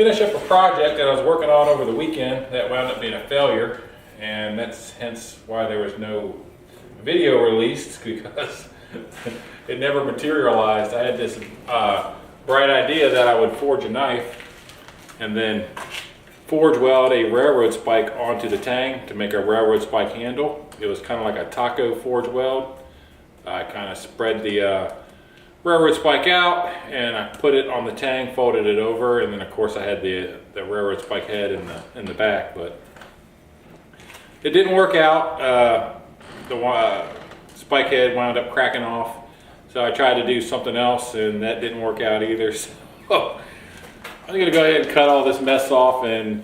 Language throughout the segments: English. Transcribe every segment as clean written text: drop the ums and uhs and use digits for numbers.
finish up a project that I was working on over the weekend that wound up being a failure, and that's hence why there was no video released, because it never materialized. I had this bright idea that I would forge a knife and then forge weld a railroad spike onto the tang to make a railroad spike handle. It was kind of like a taco forge weld. I kind of spread the railroad spike out and I put it on the tang, folded it over, and then of course I had the railroad spike head in the back, but it didn't work out. The spike head wound up cracking off, so I tried to do something else and that didn't work out either. So I'm gonna go ahead and cut all this mess off and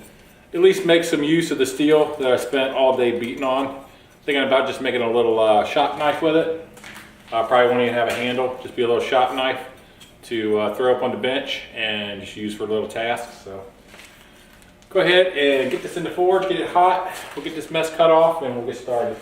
at least make some use of the steel that I spent all day beating on. Thinking about just making a little shop knife with it. I probably won't even have a handle, just be a little shop knife to throw up on the bench and just use for little tasks. So go ahead and get this in the forge, get it hot. We'll get this mess cut off and we'll get started.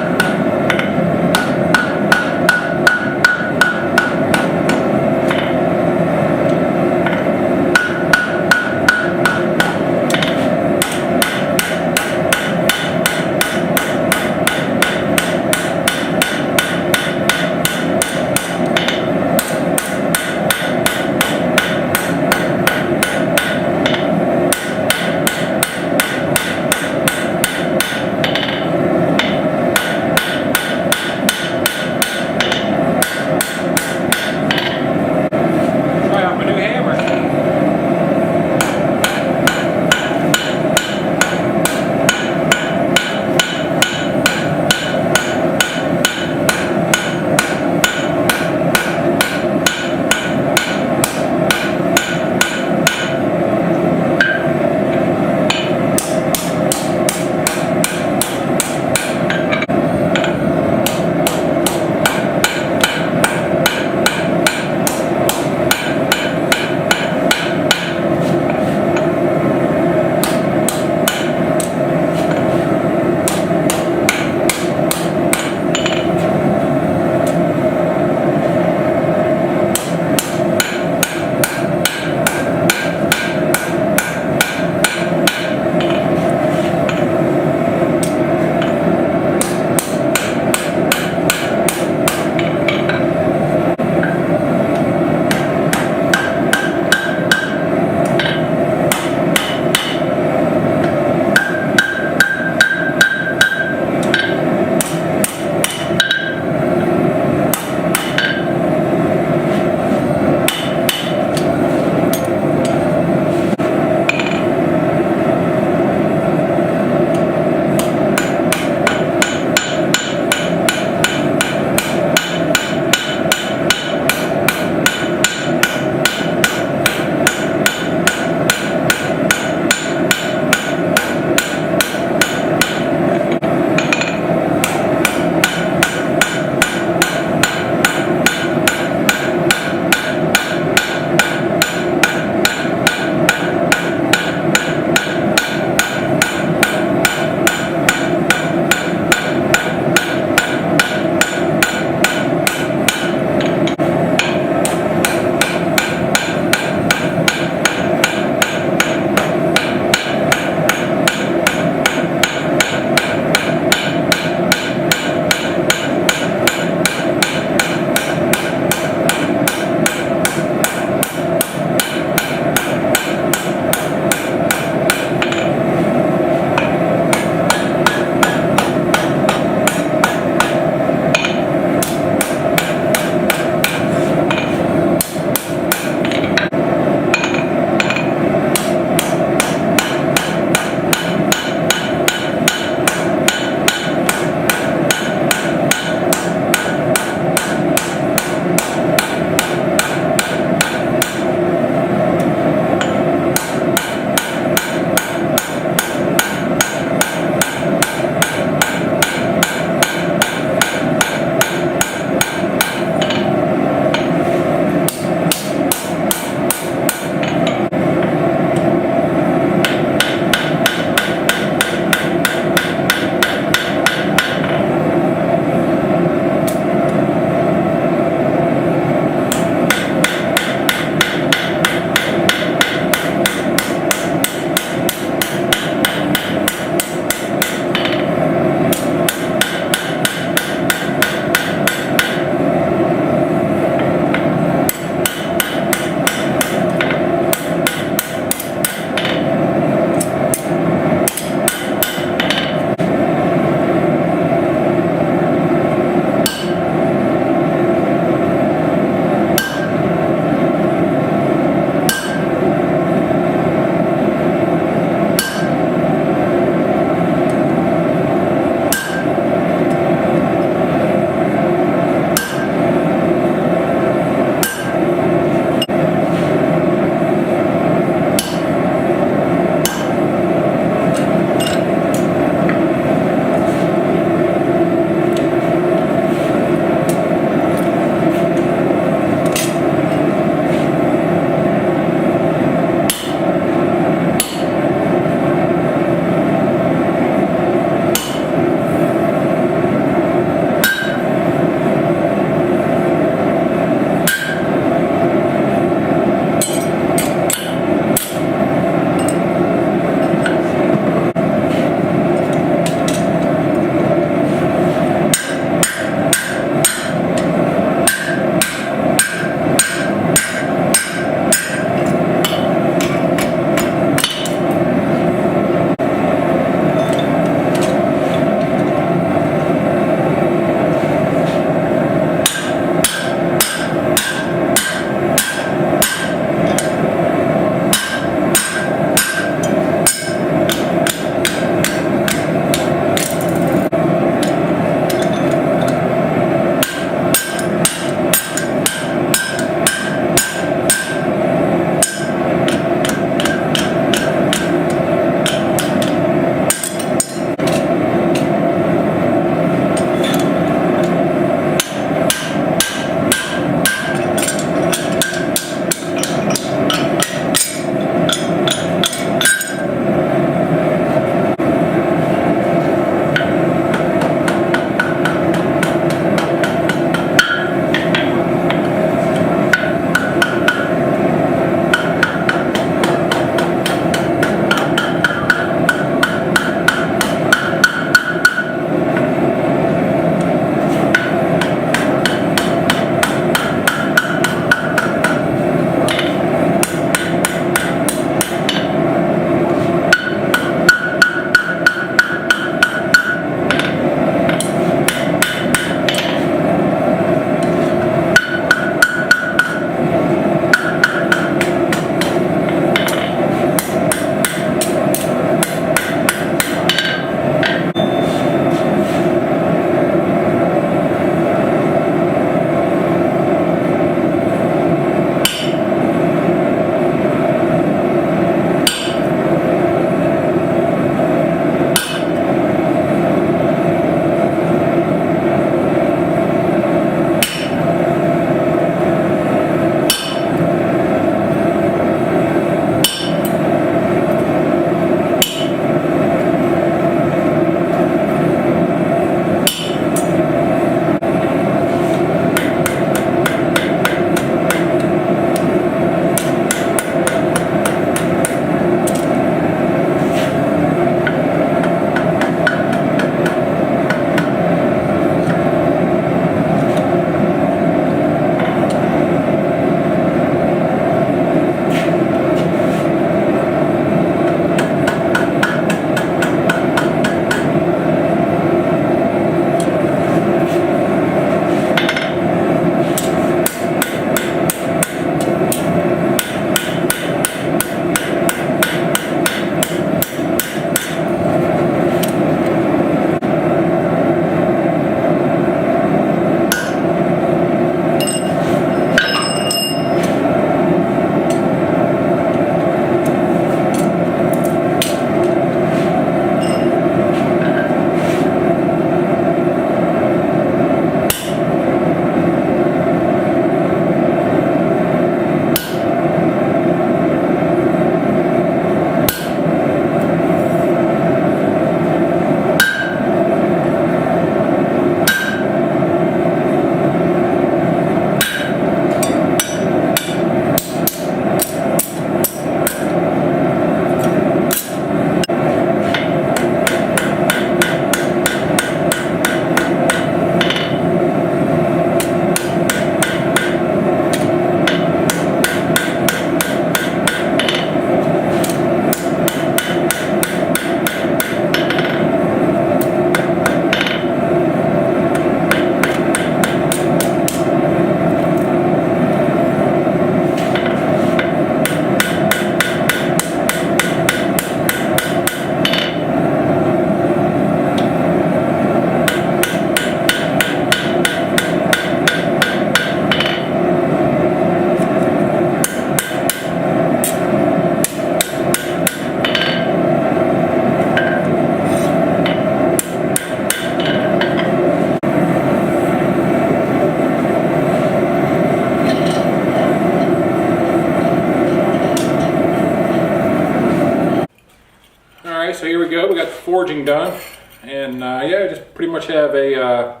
forging done, and yeah, I just pretty much have a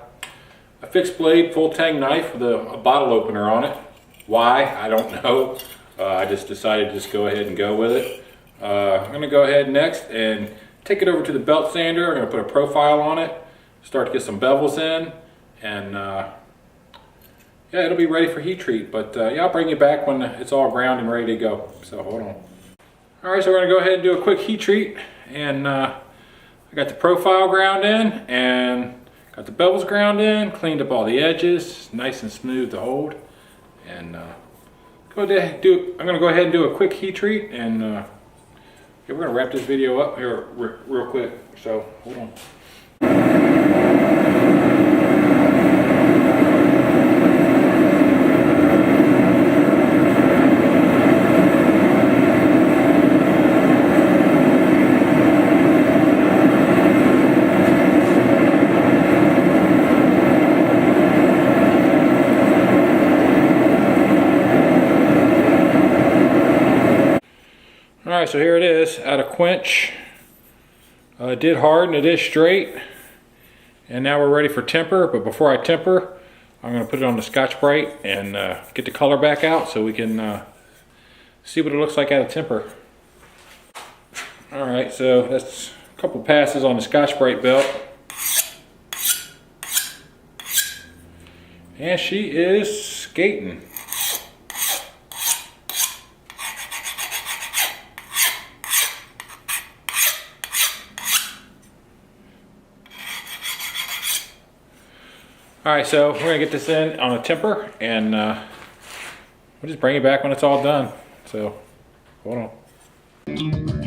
fixed blade full tang knife with a bottle opener on it. Why? I don't know. I just decided to just go ahead and go with it. I'm going to go ahead next and take it over to the belt sander. I'm going to put a profile on it, start to get some bevels in, and yeah, it'll be ready for heat treat. But yeah, I'll bring you back when it's all ground and ready to go. So hold on. All right, so we're going to go ahead and do a quick heat treat, and I got the profile ground in and got the bevels ground in, cleaned up all the edges, nice and smooth to hold. And I'm going to go ahead and do a quick heat treat, and yeah, we're going to wrap this video up here real quick. So hold on. Alright, so here it is out of quench. It did harden, it is straight. And now we're ready for temper, but before I temper, I'm going to put it on the Scotch-Brite and get the color back out so we can see what it looks like out of temper. Alright, so that's a couple passes on the Scotch-Brite belt. And she is skating. Alright, so we're going to get this in on a temper, and we'll just bring it back when it's all done. So, hold on.